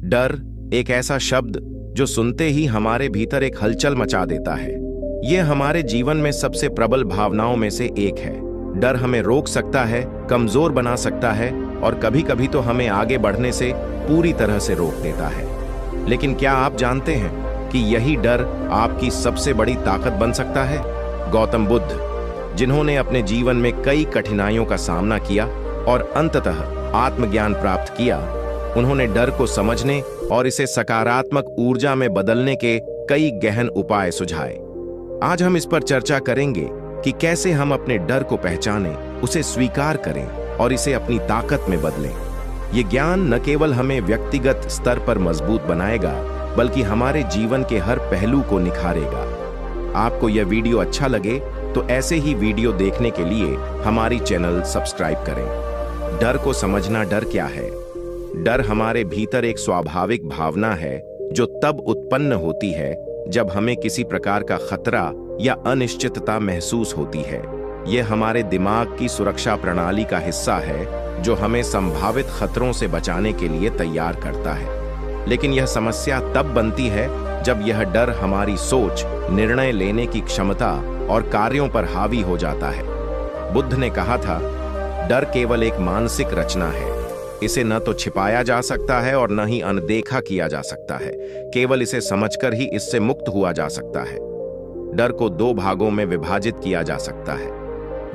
डर एक ऐसा शब्द जो सुनते ही हमारे भीतर एक हलचल मचा देता है। यह हमारे जीवन में सबसे प्रबल भावनाओं में से एक है। डर हमें रोक सकता है, कमजोर बना सकता है और कभी कभी तो हमें आगे बढ़ने से पूरी तरह से रोक देता है। लेकिन क्या आप जानते हैं कि यही डर आपकी सबसे बड़ी ताकत बन सकता है? गौतम बुद्ध, जिन्होंने अपने जीवन में कई कठिनाइयों का सामना किया और अंततः आत्मज्ञान प्राप्त किया, उन्होंने डर को समझने और इसे सकारात्मक ऊर्जा में बदलने के कई गहन उपाय सुझाए। आज हम इस पर चर्चा करेंगे कि कैसे हम अपने डर को पहचानें, उसे स्वीकार करें और इसे अपनी ताकत में बदलें। ये ज्ञान न केवल हमें व्यक्तिगत स्तर पर मजबूत बनाएगा, बल्कि हमारे जीवन के हर पहलू को निखारेगा। आपको यह वीडियो अच्छा लगे तो ऐसे ही वीडियो देखने के लिए हमारी चैनल सब्सक्राइब करें। डर को समझना। डर क्या है? डर हमारे भीतर एक स्वाभाविक भावना है जो तब उत्पन्न होती है जब हमें किसी प्रकार का खतरा या अनिश्चितता महसूस होती है। यह हमारे दिमाग की सुरक्षा प्रणाली का हिस्सा है जो हमें संभावित खतरों से बचाने के लिए तैयार करता है। लेकिन यह समस्या तब बनती है जब यह डर हमारी सोच, निर्णय लेने की क्षमता और कार्यों पर हावी हो जाता है। बुद्ध ने कहा था, डर केवल एक मानसिक रचना है। इसे न तो छिपाया जा सकता है और न ही अनदेखा किया जा सकता है। केवल इसे समझकर ही इससे मुक्त हुआ जा सकता है। डर को दो भागों में विभाजित किया जा सकता है।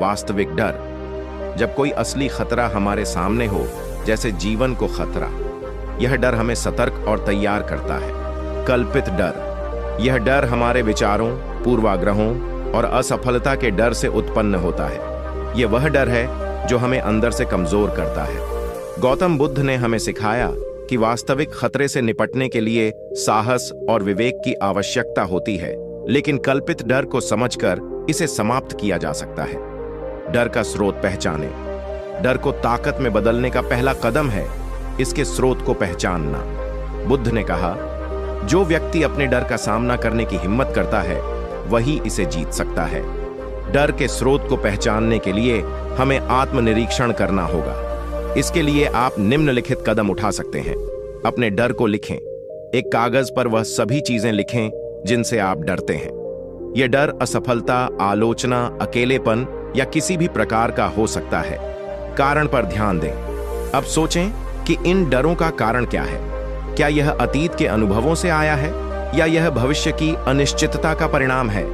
वास्तविक डर, जब कोई असली खतरा हमारे सामने हो, जैसे जीवन को खतरा, यह डर हमें सतर्क और तैयार करता है। कल्पित डर, यह डर हमारे विचारों, पूर्वाग्रहों और असफलता के डर से उत्पन्न होता है। यह वह डर है जो हमें अंदर से कमजोर करता है। गौतम बुद्ध ने हमें सिखाया कि वास्तविक खतरे से निपटने के लिए साहस और विवेक की आवश्यकता होती है, लेकिन कल्पित डर को समझकर इसे समाप्त किया जा सकता है। डर का स्रोत पहचाने। डर को ताकत में बदलने का पहला कदम है इसके स्रोत को पहचानना। बुद्ध ने कहा, जो व्यक्ति अपने डर का सामना करने की हिम्मत करता है, वही इसे जीत सकता है। डर के स्रोत को पहचानने के लिए हमें आत्मनिरीक्षण करना होगा। इसके लिए आप निम्नलिखित कदम उठा सकते हैं। अपने डर को लिखें। एक कागज पर वह सभी चीजें लिखें जिनसे आप डरते हैं। यह डर असफलता, आलोचना, अकेलेपन या किसी भी प्रकार का हो सकता है। कारण पर ध्यान दें। अब सोचें कि इन डरों का कारण क्या है। क्या यह अतीत के अनुभवों से आया है या यह भविष्य की अनिश्चितता का परिणाम है?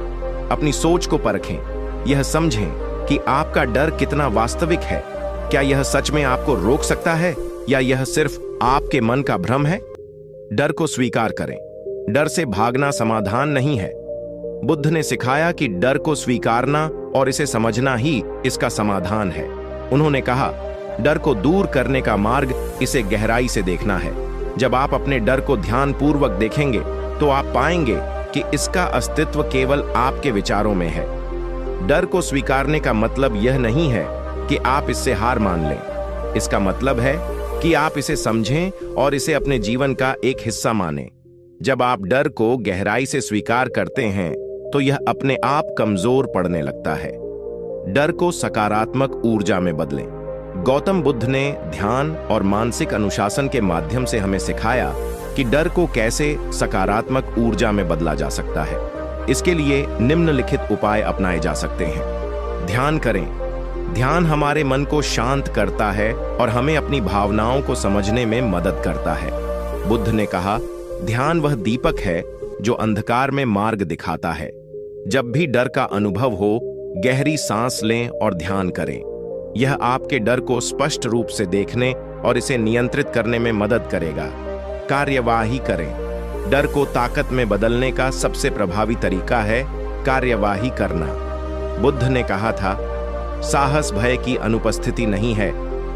अपनी सोच को परखें। यह समझें कि आपका डर कितना वास्तविक है। क्या यह सच में आपको रोक सकता है या यह सिर्फ आपके मन का भ्रम है? डर को स्वीकार करें। डर से भागना समाधान नहीं है। बुद्ध ने सिखाया कि डर को स्वीकारना और इसे समझना ही इसका समाधान है। उन्होंने कहा, डर को दूर करने का मार्ग इसे गहराई से देखना है। जब आप अपने डर को ध्यानपूर्वक देखेंगे तो आप पाएंगे कि इसका अस्तित्व केवल आपके विचारों में है। डर को स्वीकारने का मतलब यह नहीं है कि आप इससे हार मान लें। इसका मतलब है कि आप इसे समझें और इसे अपने जीवन का एक हिस्सा मानें। जब आप डर को गहराई से स्वीकार करते हैं तो यह अपने आप कमजोर पड़ने लगता है। डर को सकारात्मक ऊर्जा में बदलें। गौतम बुद्ध ने ध्यान और मानसिक अनुशासन के माध्यम से हमें सिखाया कि डर को कैसे सकारात्मक ऊर्जा में बदला जा सकता है। इसके लिए निम्नलिखित उपाय अपनाए जा सकते हैं। ध्यान करें। ध्यान हमारे मन को शांत करता है और हमें अपनी भावनाओं को समझने में मदद करता है। बुद्ध ने कहा, ध्यान वह दीपक है जो अंधकार में मार्ग दिखाता है। जब भी डर का अनुभव हो, गहरी सांस लें और ध्यान करें। यह आपके डर को स्पष्ट रूप से देखने और इसे नियंत्रित करने में मदद करेगा। कार्यवाही करें। डर को ताकत में बदलने का सबसे प्रभावी तरीका है कार्यवाही करना। बुद्ध ने कहा था, साहस भय की अनुपस्थिति नहीं है,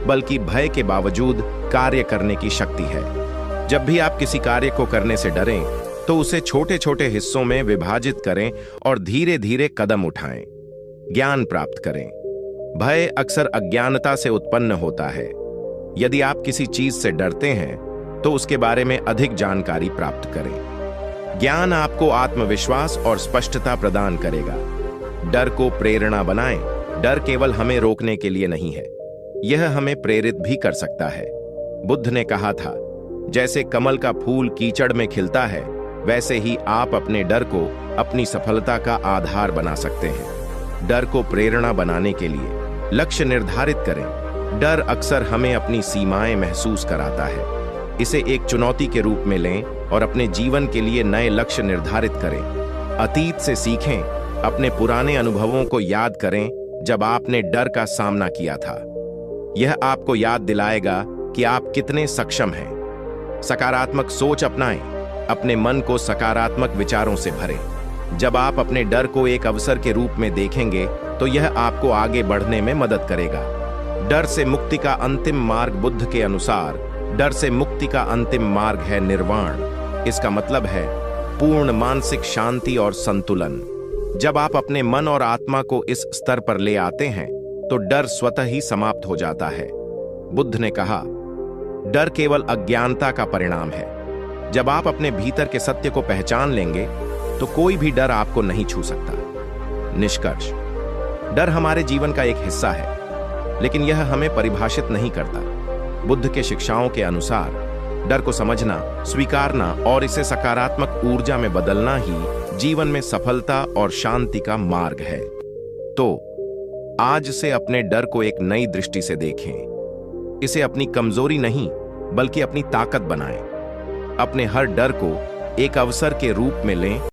बल्कि भय के बावजूद कार्य करने की शक्ति है। जब भी आप किसी कार्य को करने से डरें, तो उसे छोटे छोटे हिस्सों में विभाजित करें और धीरे धीरे कदम उठाएं। ज्ञान प्राप्त करें। भय अक्सर अज्ञानता से उत्पन्न होता है। यदि आप किसी चीज से डरते हैं, तो उसके बारे में अधिक जानकारी प्राप्त करें। ज्ञान आपको आत्मविश्वास और स्पष्टता प्रदान करेगा। डर को प्रेरणा बनाएं। डर केवल हमें रोकने के लिए नहीं है, यह हमें प्रेरित भी कर सकता है। बुद्ध ने कहा था, जैसे कमल का फूल कीचड़ में खिलता है, वैसे ही आप अपने डर को अपनी सफलता का आधार बना सकते हैं। डर को प्रेरणा बनाने के लिए लक्ष्य निर्धारित करें। डर अक्सर हमें अपनी सीमाएं महसूस कराता है। इसे एक चुनौती के रूप में लें और अपने जीवन के लिए नए लक्ष्य निर्धारित करें। अतीत से सीखें, अपने पुराने अनुभवों को याद करें जब आपने डर का सामना किया था। यह आपको याद दिलाएगा कि आप कितने सक्षम हैं। सकारात्मक सोच अपनाएं, अपने मन को सकारात्मक विचारों से भरें। जब आप अपने डर को एक अवसर के रूप में देखेंगे तो यह आपको आगे बढ़ने में मदद करेगा। डर से मुक्ति का अंतिम मार्ग बुद्ध के अनुसार, डर से मुक्ति का अंतिम मार्ग है निर्वाण। इसका मतलब है पूर्ण मानसिक शांति और संतुलन। जब आप अपने मन और आत्मा को इस स्तर पर ले आते हैं तो डर स्वतः ही समाप्त हो जाता है। बुद्ध ने कहा, डर केवल अज्ञानता का परिणाम है। जब आप अपने भीतर के सत्य को पहचान लेंगे तो कोई भी डर आपको नहीं छू सकता। निष्कर्ष, डर हमारे जीवन का एक हिस्सा है, लेकिन यह हमें परिभाषित नहीं करता। बुद्ध के शिक्षाओं के अनुसार डर को समझना, स्वीकारना और इसे सकारात्मक ऊर्जा में बदलना ही जीवन में सफलता और शांति का मार्ग है। तो आज से अपने डर को एक नई दृष्टि से देखें। इसे अपनी कमजोरी नहीं बल्कि अपनी ताकत बनाएं। अपने हर डर को एक अवसर के रूप में लें